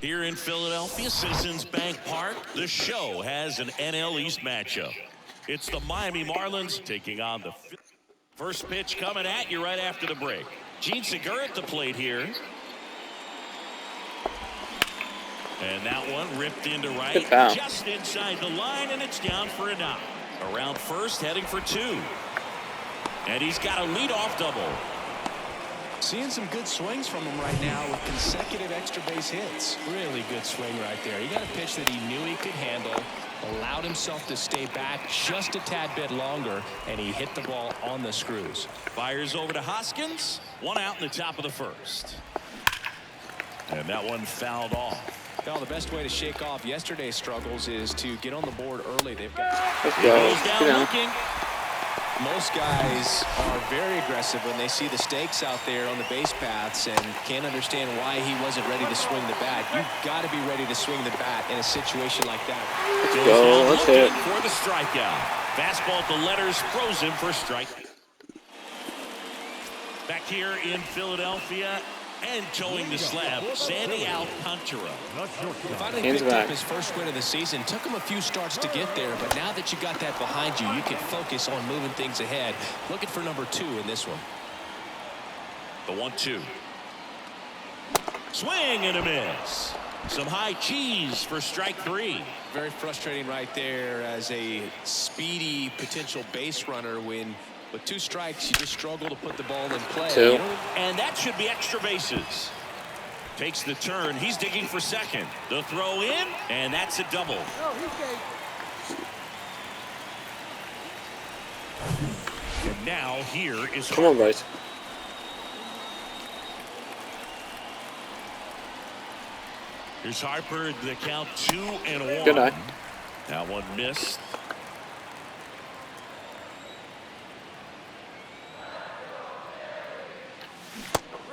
Here in Philadelphia, Citizens Bank Park, the show has an NL East matchup. It's the Miami Marlins taking on the Phillies. First pitch coming at you right after the break. Gene Segura at the plate here. And that one ripped into right, just inside the line, and it's down for a knock. Around first, heading for two. And he's got a leadoff double. Seeing some good swings from him right now with consecutive extra base hits. Really good swing right there. He got a pitch that he knew he could handle, allowed himself to stay back just a tad bit longer, and he hit the ball on the screws. Fires over to Hoskins. One out in the top of the first. And that one fouled off. Well, the best way to shake off yesterday's struggles is to get on the board early. They've got. He goes down looking. Most guys are very aggressive when they see the stakes out there on the base paths and can't understand why he wasn't ready to swing the bat. You've got to be ready to swing the bat in a situation like that. Let's go. Let's hit it. For the strikeout. Fastball at the letters, froze him for strike. Back here in Philadelphia and towing the slab, Sandy Alcantara. Finally picked up his first win of the season. Took him a few starts to get there, but now that you got that behind you, you can focus on moving things ahead. Looking for number 2 in this one. The 1-2. Swing and a miss. Some high cheese for strike 3. Very frustrating right there as a speedy potential base runner when with 2 strikes, you just struggle to put the ball in play. 2. And that should be extra bases. Takes the turn. He's digging for second. The throw in, and that's a double. And now here is. Come on, guys. Here's Harper. The count 2-1. Good eye. That one missed.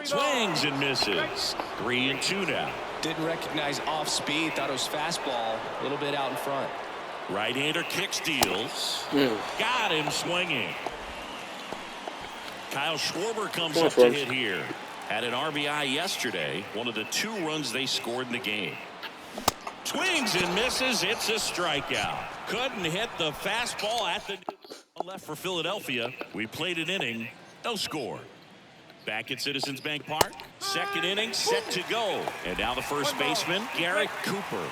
Swings and misses. 3-2 now. Didn't recognize off speed. Thought it was fastball. A little bit out in front. Right-hander kick steals. Got him swinging. Kyle Schwarber comes up to hit here. Had an RBI yesterday. One of the 2 runs they scored in the game. Swings and misses. It's a strikeout. Couldn't hit the fastball at the left for Philadelphia. We played an inning. No score. Back at Citizens Bank Park. Second inning set to go. And now the first baseman, Garrett Cooper.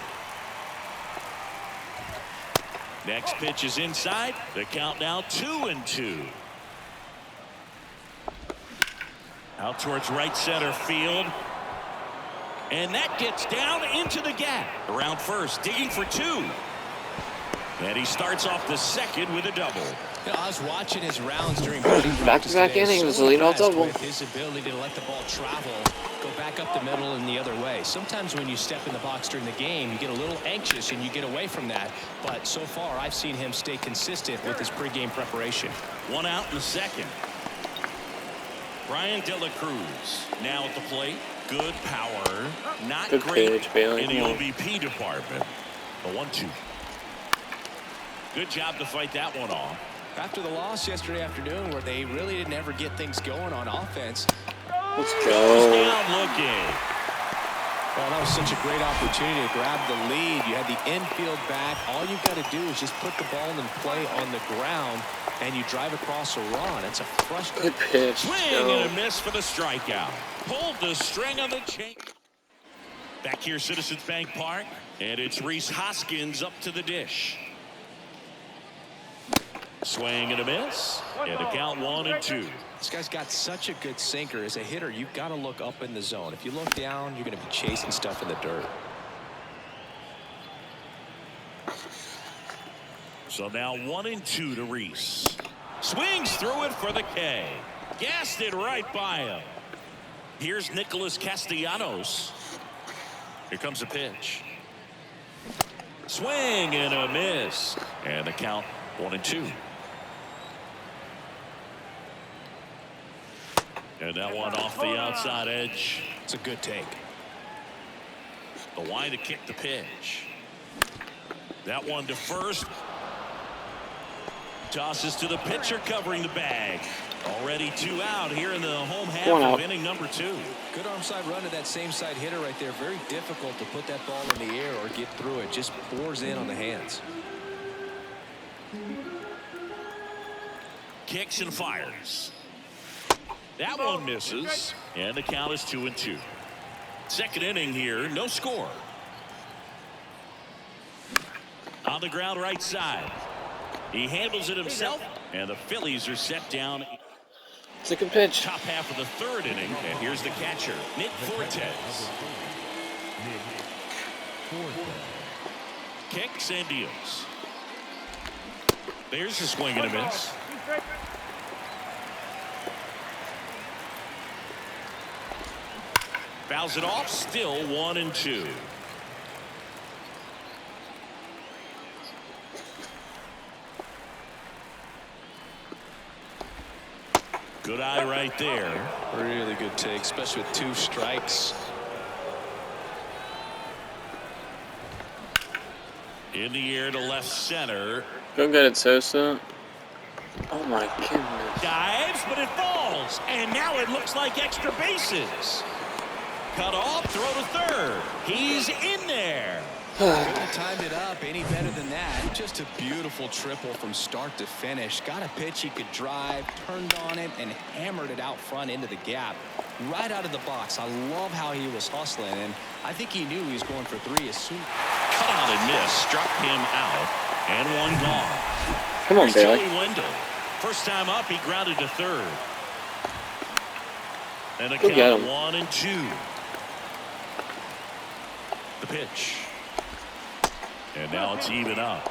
Next pitch is inside. The count now 2-2. Out towards right center field. And that gets down into the gap. Around first, digging for 2. And he starts off the second with a double. You know, I was watching his rounds during back-to-back innings. It was a leadoff double. With his ability to let the ball travel, go back up the middle and the other way. Sometimes when you step in the box during the game, you get a little anxious and you get away from that. But so far, I've seen him stay consistent with his pregame preparation. 1 out in the second. Brian De La Cruz now at the plate. Good power. Not good great pitch, Bailey. in the OBP department. The 1-2. Good job to fight that one off. After the loss yesterday afternoon where they really didn't ever get things going on offense. Let's go. Down looking. Well, that was such a great opportunity to grab the lead. You had the infield back. All you've got to do is just put the ball in play on the ground, and you drive across a run. It's a frustrating. Good pitch. Swing and a miss for the strikeout. Pulled the string on the chain. Back here, Citizens Bank Park, and it's Rhys Hoskins up to the dish. Swing and a miss, and the count 1-2. This guy's got such a good sinker. As a hitter, you've got to look up in the zone. If you look down, you're going to be chasing stuff in the dirt. So now 1-2 to Rhys. Swings through it for the K. Gassed it right by him. Here's Nicholas Castellanos. Here comes a pitch. Swing and a miss, and the count 1-2. And that one off the outside edge. It's a good take. The line to kick the pitch. That one to first. Tosses to the pitcher covering the bag. Already 2 out here in the home half One of out. inning number 2. Good arm side run to that same side hitter right there. Very difficult to put that ball in the air or get through it. Just pours in on the hands. Kicks and fires. That one misses, and the count is 2-2. Second inning here, no score. On the ground right side. He handles it himself, and the Phillies are set down. Second pitch. Top half of the third inning, and here's the catcher, Nick Fortes. Kicks and deals. There's a swing and a miss. Fouls it off, still 1-2. Good eye right there. Really good take, especially with 2 strikes. In the air to left center. Go get it, Sosa. Oh my goodness. Dives, but it falls. And now it looks like extra bases. Cut off, throw to third. He's in there. Couldn't have timed it up any better than that. Just a beautiful triple from start to finish. Got a pitch he could drive, turned on it, and hammered it out front into the gap. Right out of the box. I love how he was hustling, and I think he knew he was going for 3 as soon. Cut out and miss. Struck him out. And one gone. Come on, Here's Bailey. Joey Wendell. First time up, he grounded to third. And a Go get count him. 1-2. The pitch. And now it's even up.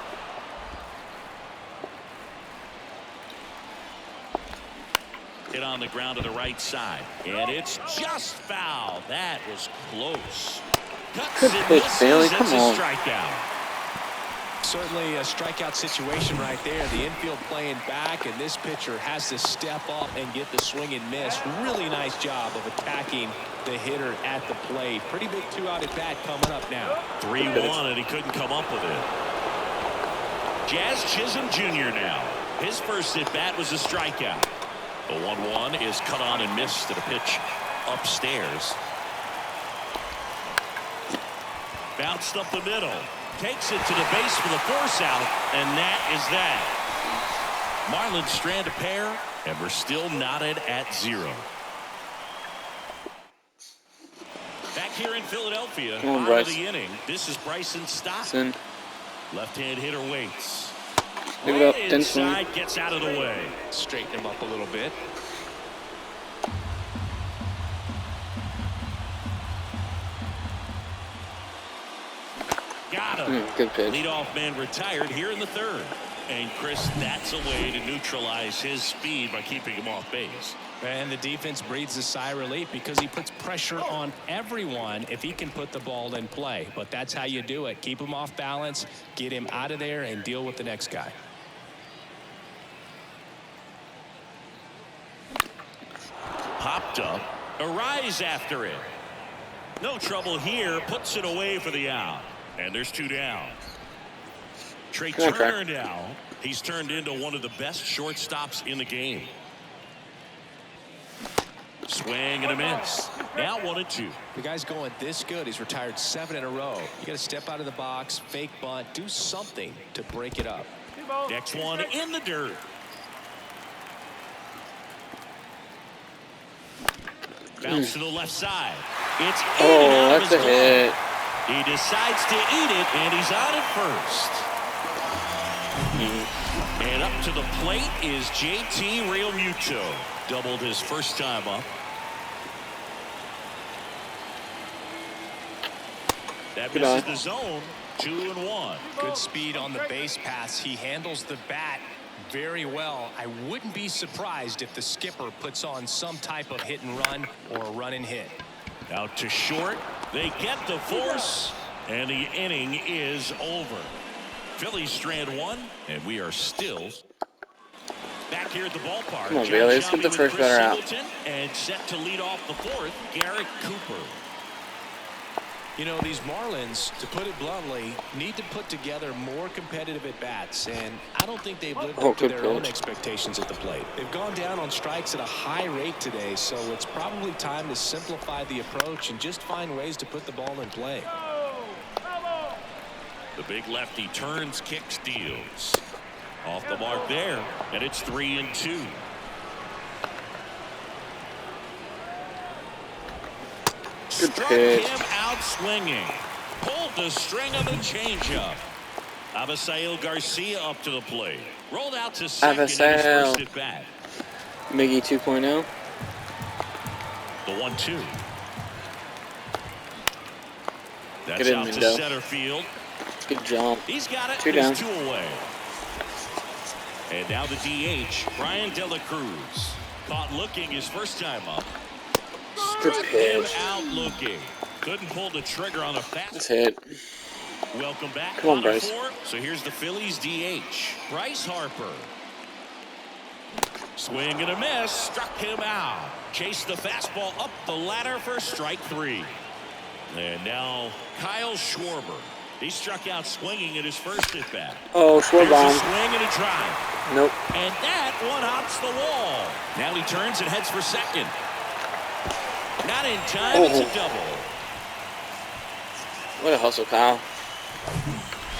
Hit on the ground to the right side. And it's just foul. That was close. Cuts Good and pitch, misses. Bailey. It's Come a on. strikeout. Certainly a strikeout situation right there. The infield playing back, and this pitcher has to step up and get the swing and miss. Really nice job of attacking the hitter at the plate. Pretty big 2-out at bat coming up now. 3-1, and he couldn't come up with it. Jazz Chisholm Jr. now. His first at bat was a strikeout. The 1-1 is cut on and missed to the pitch upstairs. Bounced up the middle. Takes it to the base for the force out, and that is that. Marlins strand a pair, and we're still knotted at 0. Back here in Philadelphia, Come on, bottom Bryce. of the inning. This is Bryson Stott. Sin. Left-hand hitter waits. Leave it up, Way didn't swing. inside, gets out of the way. Straighten him up a little bit. Got him. Good pitch. Leadoff man retired here in the third. And Chris, that's a way to neutralize his speed by keeping him off base. And the defense breathes a sigh of relief because he puts pressure on everyone if he can put the ball in play. But that's how you do it. Keep him off balance, get him out of there, and deal with the next guy. Popped up. A rise after it. No trouble here. Puts it away for the out. And there's 2 down. Trey Come on, Turner now. He's turned into one of the best shortstops in the game. Swing and a miss. Now 1-2. The guy's going this good. He's retired 7 in a row. You got to step out of the box, fake bunt, do something to break it up. Next one in the dirt. Bounce to the left side. It's in and out of That's his a glove. hit. He decides to eat it, and he's on at first. And up to the plate is JT Realmuto. Doubled his first time up. That Good misses eye. the zone. 2-1. Good speed on the base pass. He handles the bat very well. I wouldn't be surprised if the skipper puts on some type of hit and run or a run and hit. Out to short. They get the force, and the inning is over. Phillies strand 1, and we are still back here at the ballpark. Come on, John Bailey, let's get Shelby the with first Chris batter out. Singleton, and set to lead off the 4th, Garrett Cooper. You know, these Marlins, to put it bluntly, need to put together more competitive at-bats, and I don't think they've lived up to their own expectations at the plate. They've gone down on strikes at a high rate today, so it's probably time to simplify the approach and just find ways to put the ball in play. The big lefty turns, kicks, deals. Off the mark there, and it's 3-2. Struck him out swinging. Pulled the string of the changeup. Abisail Garcia up to the plate. Rolled out to second in his first at bat. Miggy 2.0. The 1-2. That's out to center field. Good job. He's got it. 2 down. 2 away. And now the DH, Brian De La Cruz. Caught looking his first time up. Struck him out looking. Couldn't pull the trigger on a fast. That's hit. Welcome back. Come on, Bryce. So here's the Phillies DH, Bryce Harper. Swing and a miss. Struck him out. Chased the fastball up the ladder for strike 3. And now Kyle Schwarber. He struck out swinging at his first at bat. Oh, Schwarber. Swing and a drive. Nope. And that one hops the wall. Now he turns and heads for second. Not in time. It's a double. What a hustle, Kyle.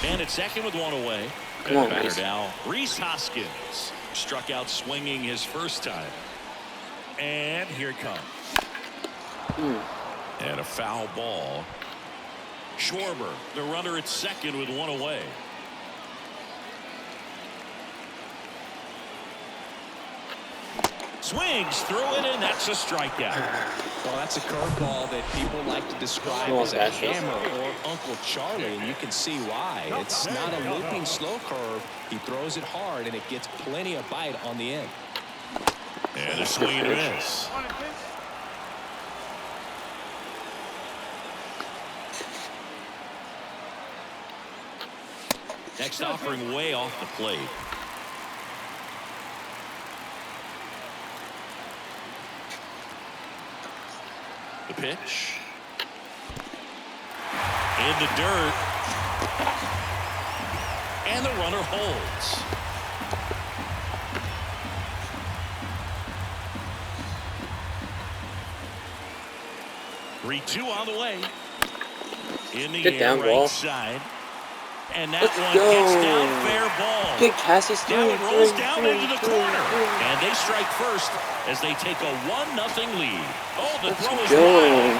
And at second with 1 away. Come on, Reese. Now Reese Hoskins struck out swinging his first time. And here it comes. And a foul ball. Schwarber, the runner at second with 1 away. Swings through it, and that's a strikeout. Well, that's a curveball that people like to describe as a hammer or Uncle Charlie, and you can see why. It's not a looping slow curve. He throws it hard, and it gets plenty of bite on the end. And a swing and a miss. Next offering way off the plate. The pitch. In the dirt. And the runner holds. Three-two on the way. In the air, right side. And that one gets down, fair ball. Big Cassie's now it rolls down into the corner. And they strike first as they take a 1-0 lead. Oh, the throw is wild.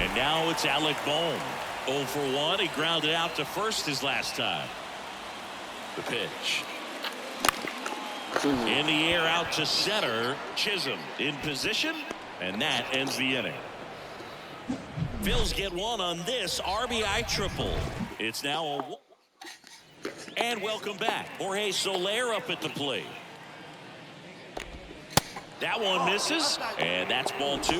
And now it's Alec Bohm. 0 for 1. He grounded out to first his last time. The pitch. In the air out to center. Chisholm in position. And that ends the inning. Phils get one on this RBI triple. It's now a... And welcome back. Jorge Soler up at the plate. That one misses, and that's ball 2.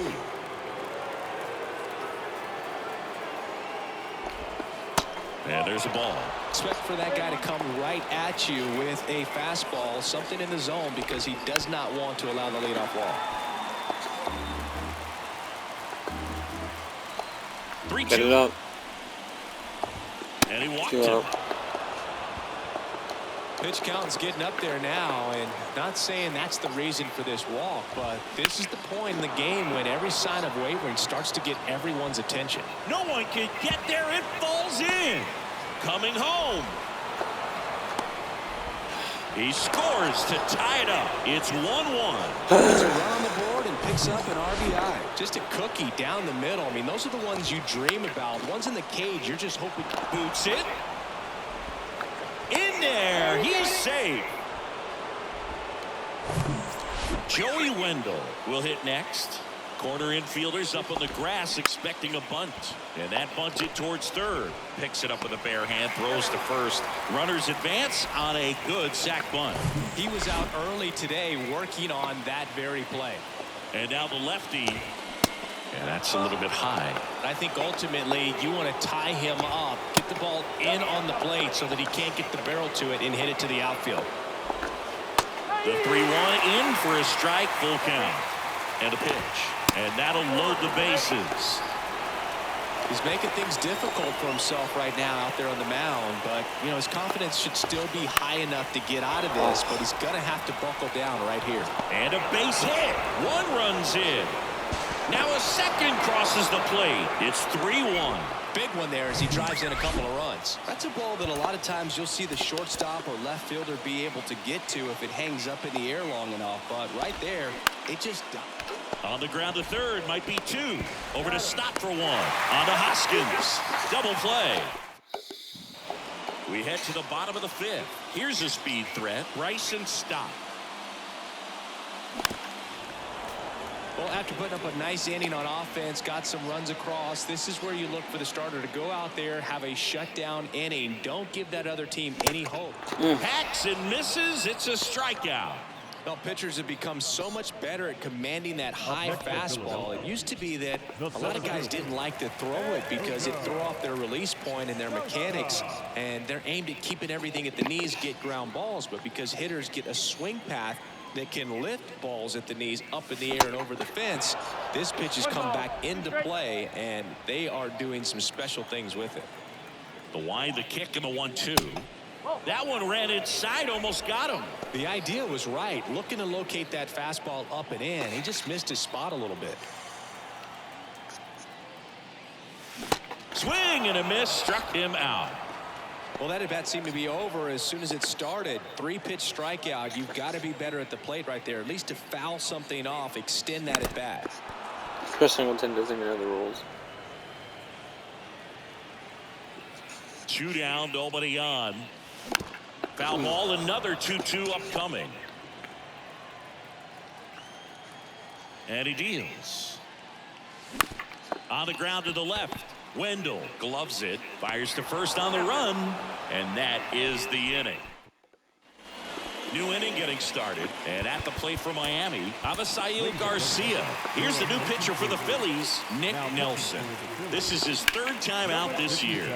And there's a ball. Expect for that guy to come right at you with a fastball, something in the zone, because he does not want to allow the leadoff walk. 3-2. Get it up. And he walked him. Pitch count's getting up there now, and not saying that's the reason for this walk, but this is the point in the game when every sign of wavering starts to get everyone's attention. No one can get there. It falls in. Coming home. He scores to tie it up. It's 1-1. Puts a run on the board and picks up an RBI. Just a cookie down the middle. I mean, those are the ones you dream about. Ones in the cage, you're just hoping. Boots it. In there. He's safe. Joey Wendell will hit next. Corner infielders up on the grass expecting a bunt. And that bunted towards third. Picks it up with a bare hand, throws to first. Runners advance on a good sac bunt. He was out early today working on that very play. And now the lefty. And that's a little bit high. I think ultimately you want to tie him up, get the ball in on the plate so that he can't get the barrel to it and hit it to the outfield. The 3-1 in for a strike, full count. And a pitch. And that'll load the bases. He's making things difficult for himself right now out there on the mound, but you know his confidence should still be high enough to get out of this, but he's gonna have to buckle down right here. And a base hit. One runs in. Now a second crosses the plate. It's 3-1. Big one there as he drives in a couple of runs. That's a ball that a lot of times you'll see the shortstop or left fielder be able to get to if it hangs up in the air long enough, but right there it just on the ground to third, might be 2. Over to Stott for 1. On to Hoskins. Double play. We head to the bottom of the 5th. Here's a speed threat. Bryson Stott. Well, after putting up a nice inning on offense, got some runs across, this is where you look for the starter to go out there, have a shutdown inning. Don't give that other team any hope. Hacks and misses. It's a strikeout. Well, pitchers have become so much better at commanding that high fastball. It used to be that a lot of guys didn't like to throw it because it threw off their release point and their mechanics, and they're aimed at keeping everything at the knees, get ground balls. But because hitters get a swing path that can lift balls at the knees up in the air and over the fence, this pitch has come back into play, and they are doing some special things with it. The wide, the kick, and the 1-2. That one ran inside, almost got him. The idea was right, looking to locate that fastball up and in. He just missed his spot a little bit. Swing and a miss, struck him out. Well, that at bat seemed to be over as soon as it started. 3-pitch strikeout. You've got to be better at the plate right there, at least to foul something off, extend that at bat. Chris Singleton doesn't even know the rules. 2 down, nobody on. Foul ball, another 2-2 upcoming. And he deals. On the ground to the left. Wendell gloves it, fires to first on the run, and that is the inning. New inning getting started, and at the plate for Miami, Avisail Garcia. Here's the new pitcher for the Phillies, Nick Nelson. This is his 3rd time out this year.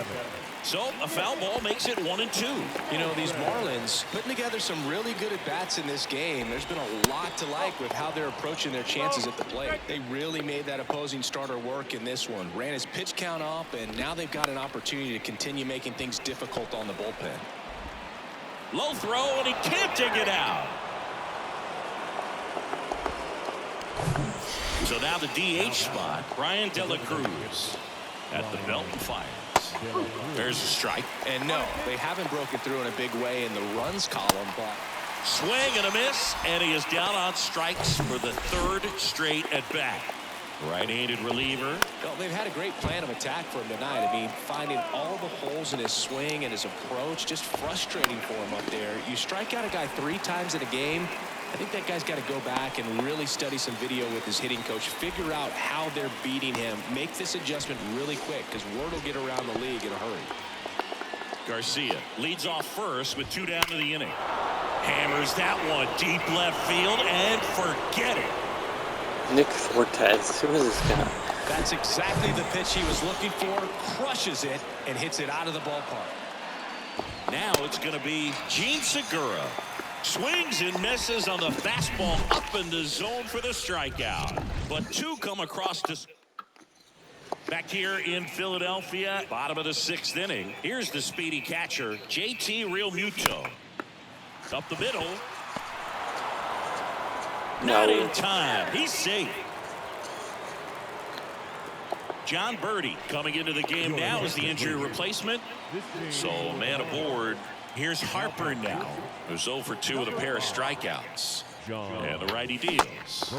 So a foul ball makes it 1-2. You know, these Marlins putting together some really good at-bats in this game. There's been a lot to like with how they're approaching their chances at the plate. They really made that opposing starter work in this one. Ran his pitch count up, and now they've got an opportunity to continue making things difficult on the bullpen. Low throw, and he can't dig it out. So now the DH spot, Brian De La Cruz at the belt and fires. There's a strike. And no, they haven't broken through in a big way in the runs column, but swing and a miss, and he is down on strikes for the 3rd straight at bat. Right-handed reliever. Well, they've had a great plan of attack for him tonight. I mean, finding all the holes in his swing and his approach, just frustrating for him up there. You strike out a guy 3 times in a game, I think that guy's got to go back and really study some video with his hitting coach, figure out how they're beating him, make this adjustment really quick, because word will get around the league in a hurry. Garcia leads off first with 2 down to the inning. Hammers that one deep left field, and forget it. Nick Fortes, who is this guy? That's exactly the pitch he was looking for, crushes it, and hits it out of the ballpark. Now it's going to be Gene Segura. Swings and misses on the fastball up in the zone for the strikeout. But 2 come across to... Back here in Philadelphia, bottom of the 6th inning. Here's the speedy catcher, JT Realmuto. Up the middle. Not in time. He's safe. John Birdie coming into the game now as the injury replacement. So a man aboard. Here's Harper now, who's 0 for 2 with a pair of strikeouts. And the righty deals.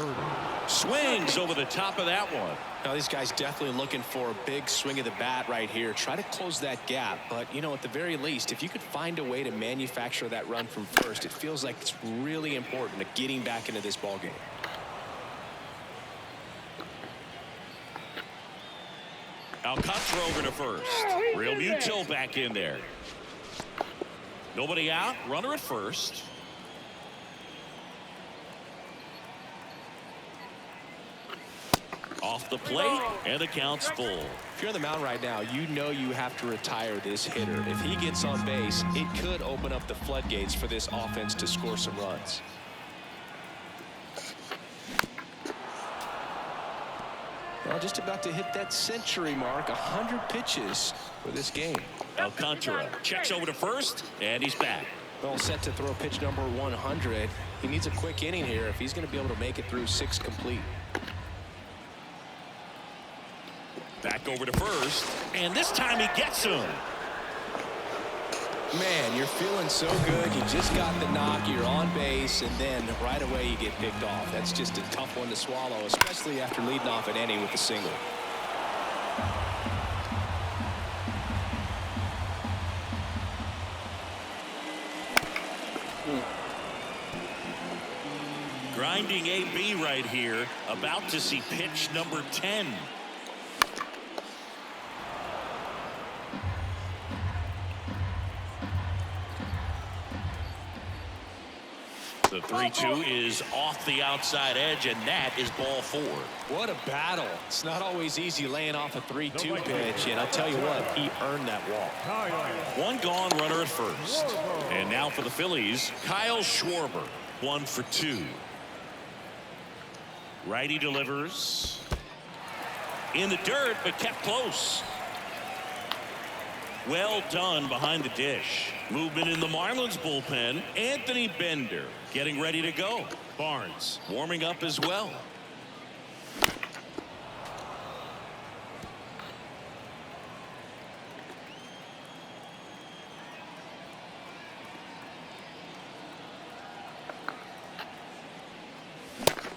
Swings over the top of that one. Now, these guys definitely looking for a big swing of the bat right here. Try to close that gap. But, you know, at the very least, if you could find a way to manufacture that run from first, it feels like it's really important to getting back into this ballgame. Alcantara over to first. Realmuto back in there. Nobody out. Runner at first. Off the plate, and the count's full. If you're on the mound right now, you know you have to retire this hitter. If he gets on base, it could open up the floodgates for this offense to score some runs. Well, just about to hit that century mark. 100 pitches for this game. Alcantara checks over to first, and he's back. All set to throw pitch number 100. He needs a quick inning here if he's going to be able to make it through 6 complete. Back over to first, and this time he gets him. Man, you're feeling so good. You just got the knock, you're on base, and then right away you get picked off. That's just a tough one to swallow, especially after leading off an inning with a single. Grinding AB right here, about to see pitch number 10. The 3-2 is off the outside edge, and that is ball 4. What a battle. It's not always easy laying off a 3-2 pitch, and I'll tell you what, he earned that walk. One gone, runner at first. And now for the Phillies, Kyle Schwarber, 1 for 2. Righty delivers. In the dirt, but kept close. Well done behind the dish. Movement in the Marlins bullpen. Anthony Bender getting ready to go. Barnes warming up as well.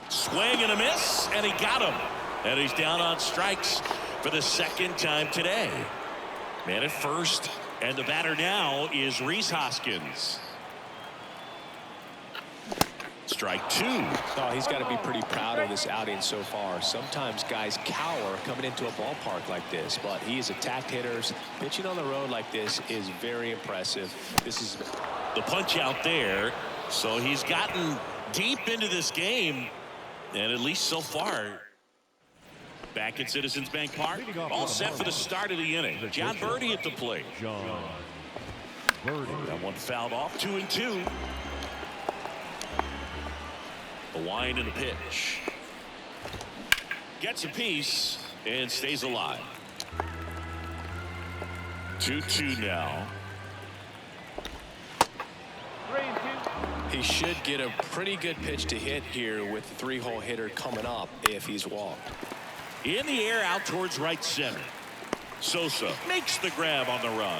Swing and a miss, and he got him. And he's down on strikes for the 2nd time today. Man at first, and the batter now is Rhys Hoskins. Strike 2. Oh, he's got to be pretty proud of this outing so far. Sometimes guys cower coming into a ballpark like this, but he has attacked hitters. Pitching on the road like this is very impressive. This is the punch out there, so he's gotten deep into this game, and at least so far. Back at Citizens Bank Park, all set for the start of the inning. John Birdie at the plate. That one fouled off. 2-2. The wind and the pitch. Gets a piece and stays alive. 2-2 now. He should get a pretty good pitch to hit here with the 3-hole hitter coming up if he's walked. In the air out towards right center. Sosa makes the grab on the run.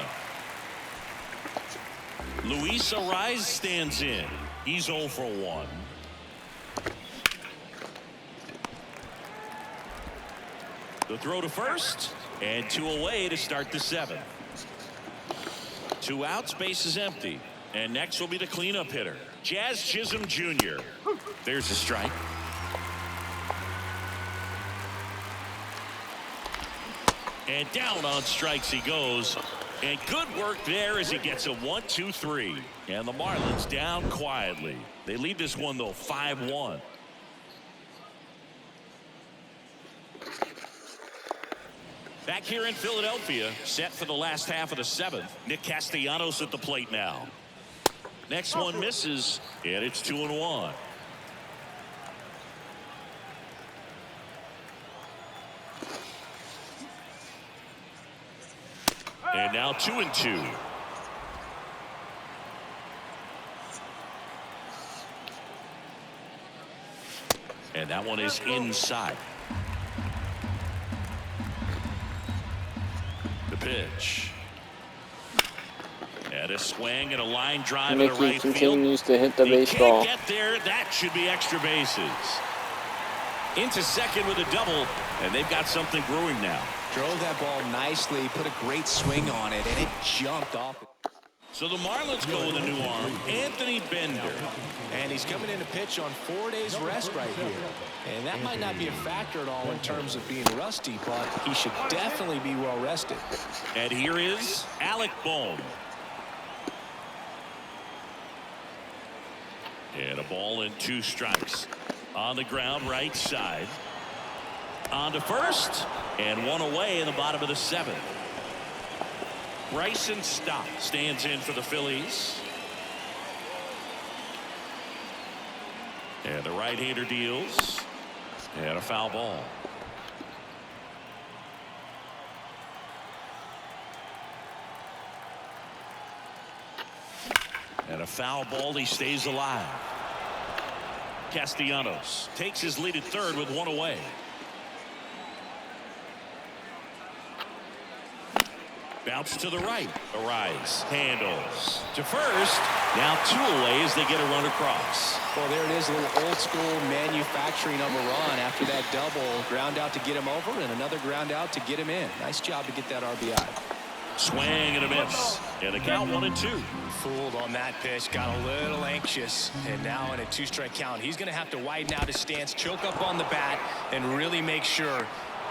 Luis Ariz stands in. He's 0 for 1. The throw to first, and 2 away to start the 7th. 2 outs, base is empty. And next will be the cleanup hitter, Jazz Chisholm Jr. There's a strike. And down on strikes he goes. And good work there as he gets a 1-2-3. And the Marlins down quietly. They lead this one, though, 5-1. Back here in Philadelphia, set for the last half of the 7th. Nick Castellanos at the plate now. Next one misses, and it's 2-1. And now 2-2. And that one is inside. The pitch. And a swing and a line drive into Mickey right continues field. to hit the baseball. Can't get there. That should be extra bases. Into second with a double, and they've got something brewing now. Drove that ball nicely, put a great swing on it, and it jumped off. So the Marlins go with a new arm, Anthony Bender. And he's coming in to pitch on 4 days rest right here. And that might not be a factor at all in terms of being rusty, but he should definitely be well rested. And here is Alec Bohm. And a ball and 2 strikes. On the ground, right side. On to first, and 1 away in the bottom of the 7th. Bryson Stott stands in for the Phillies. And the right-hander deals. And a foul ball. a foul ball. He stays alive. Castellanos takes his lead at third with one away. Bounce to the right. Arise. Handles to first. Now 2 away as they get a run across. Well, there it is, a little old school manufacturing of a run after that double. Ground out to get him over and another ground out to get him in. Nice job to get that RBI. Swing and a miss. And the count 1-2. Fooled on that pitch, got a little anxious, and now in a 2-strike count, he's going to have to widen out his stance, choke up on the bat, and really make sure.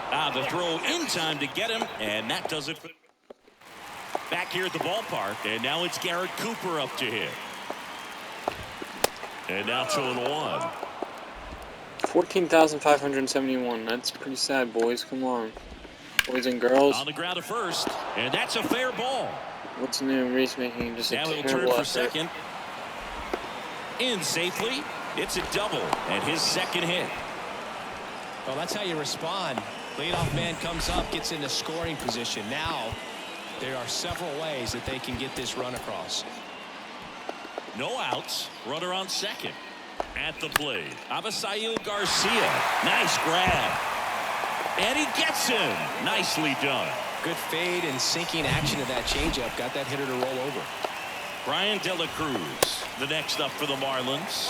The throw in time to get him, and that does it. Back here at the ballpark, and now it's Garrett Cooper up to hit. And now 2-1. 14,571. That's pretty sad, boys. Come on. Boys and girls. On the ground to first, and that's a fair ball. What's new? Reese making just a now he'll terrible turn for effort. second. In safely. It's a double, and his second hit. Well, that's how you respond. Leadoff man comes up, gets into scoring position. Now there are several ways that they can get this run across. No outs. Runner on second. At the plate, Avisail Garcia. Nice grab. And he gets him. Nicely done. Good fade and sinking action of that changeup. Got that hitter to roll over. Brian De La Cruz, the next up for the Marlins.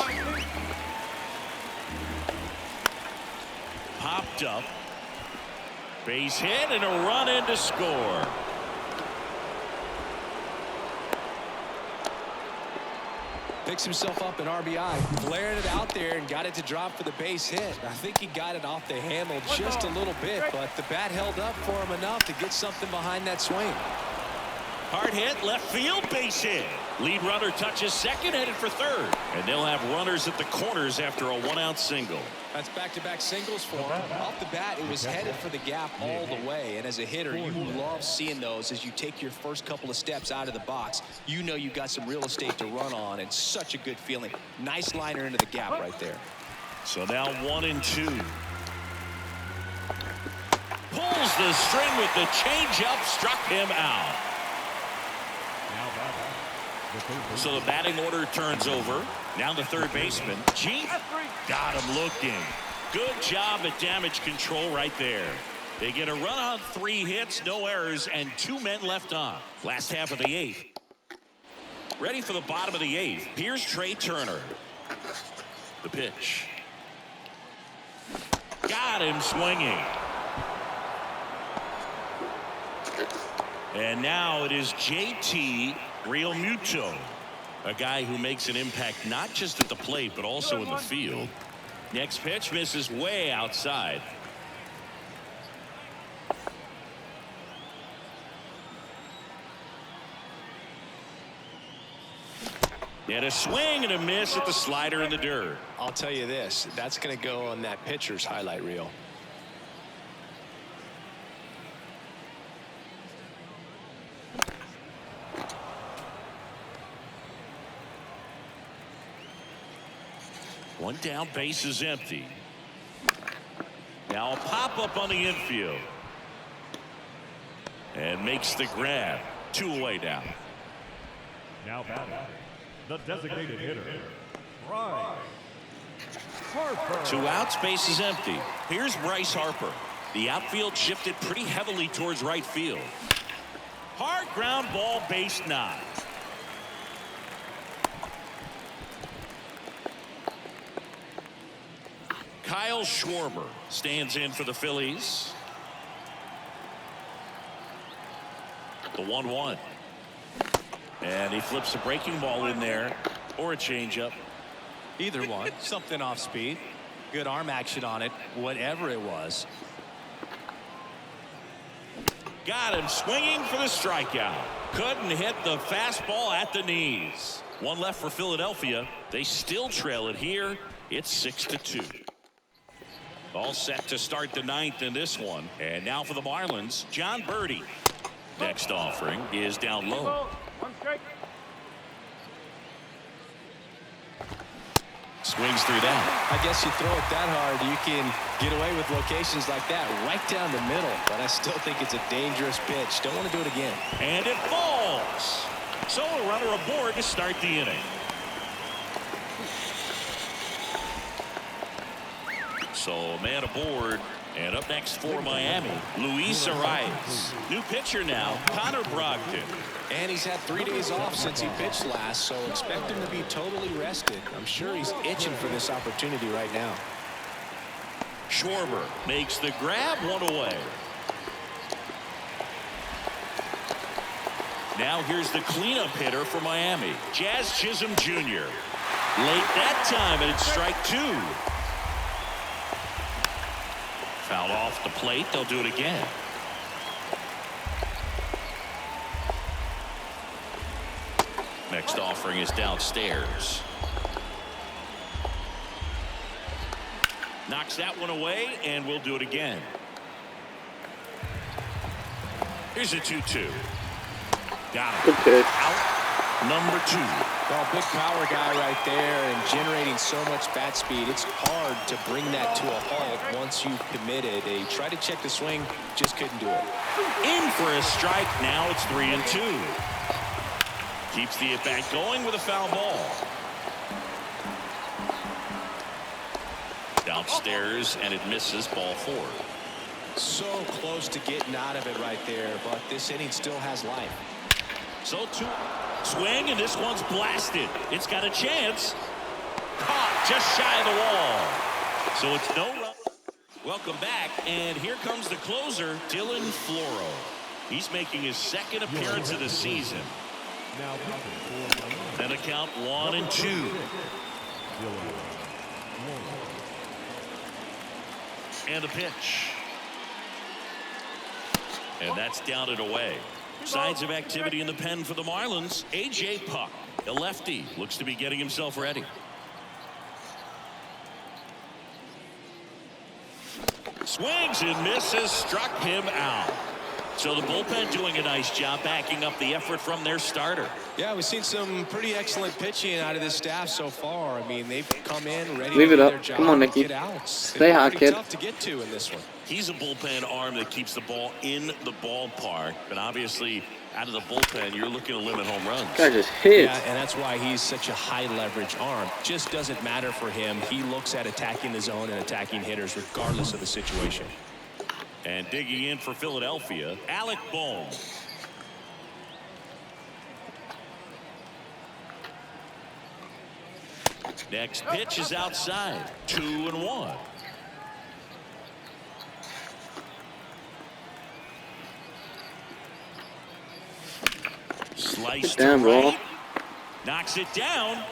Popped up. Base hit and a run in to score. Picks himself up an RBI, flared it out there and got it to drop for the base hit. I think he got it off the handle just a little bit, but the bat held up for him enough to get something behind that swing. Hard hit, left field, base hit. Lead runner touches second, headed for third. And they'll have runners at the corners after a 1-out single. That's back-to-back singles for him. Off the bat, it was headed for the gap all the way. And as a hitter, you love seeing those as you take your first couple of steps out of the box. You know you've got some real estate to run on, and such a good feeling. Nice liner into the gap right there. So now 1-2. Pulls the string with the changeup, struck him out. So the batting order turns over. Now the third baseman, Jeep, got him looking. Good job at damage control right there. They get a run on 3 hits, no errors, and 2 men left on. Last half of the 8th. Ready for the bottom of the 8th. Here's Trey Turner. The pitch. Got him swinging. And now it is JT Realmuto, a guy who makes an impact not just at the plate but also in the field. Next pitch misses way outside. And a swing and a miss at the slider in the dirt. I'll tell you this, that's going to go on that pitcher's highlight reel. One down, base is empty. Now a pop-up on the infield. And makes the grab. 2 away now. Now batting, the designated hitter, Bryce Harper. 2 outs, base is empty. Here's Bryce Harper. The outfield shifted pretty heavily towards right field. Hard ground ball, base knocked. Kyle Schwarber stands in for the Phillies. The 1-1. And he flips a breaking ball in there, or a changeup. Either one. Something off speed. Good arm action on it, whatever it was. Got him swinging for the strikeout. Couldn't hit the fastball at the knees. 1 left for Philadelphia. They still trail it here. It's 6-2. All set to start the 9th in this one. And now for the Marlins, John Birdie. Next offering is down low. Swings through that. I guess you throw it that hard, you can get away with locations like that right down the middle. But I still think it's a dangerous pitch. Don't want to do it again. And it falls. So a runner aboard to start the inning. So a man aboard. And up next for Miami, Luis Arias. New pitcher now, Connor Brogdon. And he's had 3 days off since he pitched last, so expect him to be totally rested. I'm sure he's itching for this opportunity right now. Schwarber makes the grab, one away. Now here's the cleanup hitter for Miami, Jazz Chisholm Jr. Late that time, and it's strike 2. Fouled off the plate. They'll do it again. Next offering is downstairs. Knocks that one away, and we'll do it again. Here's a 2-2. Got him. Good pitch. Out number 2. Well, big power guy right there and generating so much bat speed. It's hard to bring that to a halt once you've committed. They tried to check the swing, just couldn't do it. In for a strike. Now it's 3-2. Keeps the at-bat going with a foul ball. Downstairs, and it misses, ball 4. So close to getting out of it right there, but this inning still has life. So 2. Swing, and this one's blasted. It's got a chance. Caught just shy of the wall. So it's no run. Welcome back, and here comes the closer, Dylan Floro. He's making his second appearance of the season. And a count 1-2. And a pitch. And that's down and away. Signs of activity in the pen for the Marlins. A.J. Puck, a lefty, looks to be getting himself ready. Swings and misses, struck him out. So the bullpen doing a nice job backing up the effort from their starter. Yeah, we've seen some pretty excellent pitching out of this staff so far. I mean, they've come in ready Leave to it do up. their job. Come on, Nicky. Get outs. Stay hot, pretty kid. tough to get to in this one. He's a bullpen arm that keeps the ball in the ballpark. But obviously, out of the bullpen, you're looking to limit home runs. Guy just hit. Yeah, and that's why he's such a high leverage arm. Just doesn't matter for him. He looks at attacking the zone and attacking hitters regardless of the situation. And digging in for Philadelphia, Alec Bohm. Next pitch is outside. 2-1. Slice to right. Knocks it down.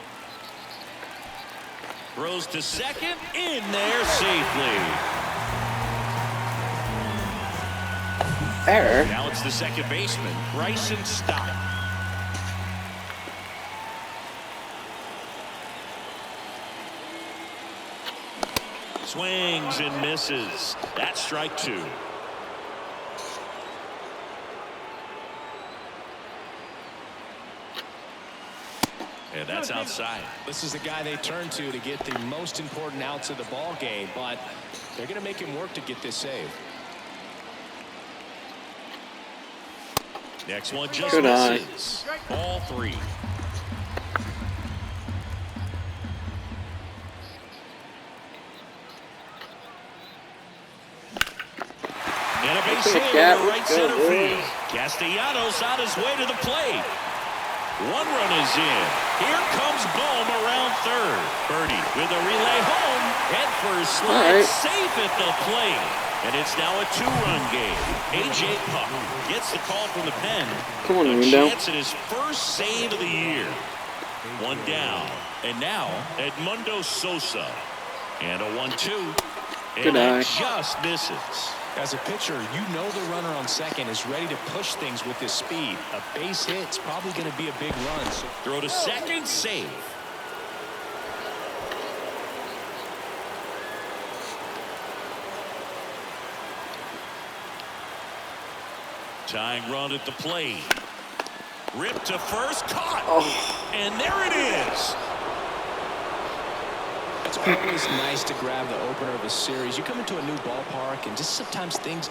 Throws to second. In there safely. Error. Now it's the second baseman, Bryson Stott. Swings and misses. That's strike 2. And that's outside. This is the guy they turn to get the most important outs of the ball game, but they're going to make him work to get this save. Next one just misses. Ball 3. And a base hit in right center field. Castellanos on his way to the plate. One run is in. Here comes Bohm around third. Birdie with a relay home. Head first slide. Safe at the plate. And it's now a 2-run game. A.J. Puck gets the call from the pen. Come on, a chance at his first save of the year. One down. And now, Edmundo Sosa. And a 1-2. And it just misses. As a pitcher, you know the runner on second is ready to push things with his speed. A base hit's probably going to be a big run. So throw to second, save. Tying run at the plate. Ripped to first, caught. And there it is. It's always nice to grab the opener of a series. You come into a new ballpark and just sometimes things